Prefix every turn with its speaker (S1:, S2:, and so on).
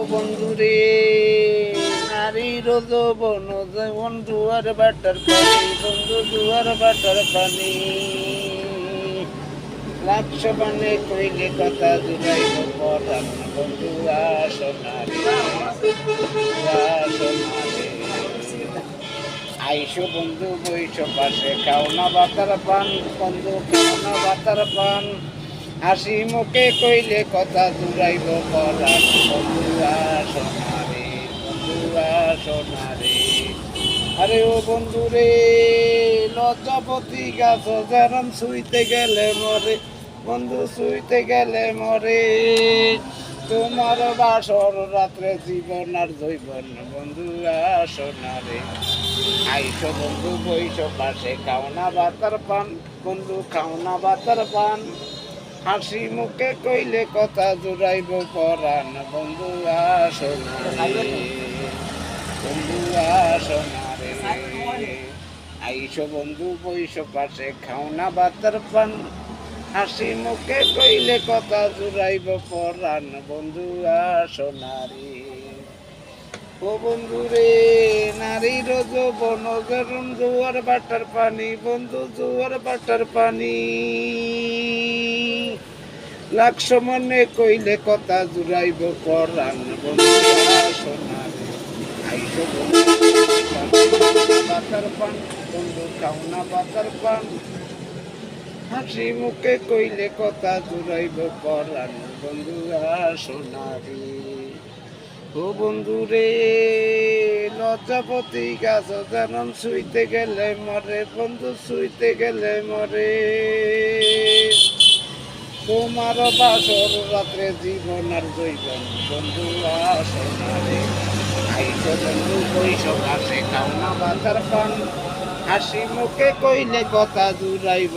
S1: বন্ধুরে নারীর যৌবন যেমন জুয়ার বাটার পানি বন্ধু জুয়ার বাটার পানি লাক্ষ মানে কইলে কথা জুড়াইব পরাণ বন্ধু আসনারে আসনারে আইসো বন্ধু বইসো পাশে খাও না বাতার পান বন্ধু খাও না বাতার পান হাসি মুখে কইলে কথা জুড়াইব পরাণ বন্ধু আসনারে বন্ধু আসনারে আরে ও বন্ধু রে লজ্জাপতি গাছ যেরম শুইতে গেলে মরে বন্ধু শুইতে গেলে মরে তোমার বাসর রাত্রে জীবন আর জৈবন বন্ধু আসনারে আইসো বন্ধু বইসো পাশে খাও না বাতার পান বন্ধু খাও না বাতার পান হাসি মুখে কইলে কথা জুড়াইব পরাণ বন্ধু আসনারে বন্ধু আসনারে আইসো বন্ধু বইসো পাশে খাও না বাতার পান হাসি মুখে কইলে কথা জুড়াইব পরাণ বন্ধু আসনারে ও বন্ধু রে নারীর যৌবন গরম জোয়ার বাটার পানি বন্ধু জোয়ার বাটার পানি লাক্ষ মনে কইলে কথা জুড়াইব পরাণ বন্ধু আসনারে আইসো বন্ধু বাতার পান বন্ধু খাও না বাতার পান হাসি মুখে কইলে কথা জুড়াইব পরাণ বন্ধু আসনারে ও বন্ধু রে লজ্জাপতি গাছ যেমন শুইতে গেলে মরে বন্ধু শুইতে গেলে মরে তোমার বাসর রাত্রে জীবন আর জৈবন বন্ধু আসনারে আইসো বন্ধু বইসো পাশে খাও না বাতার পান হাসি মুখে কইলে কথা জুড়াইব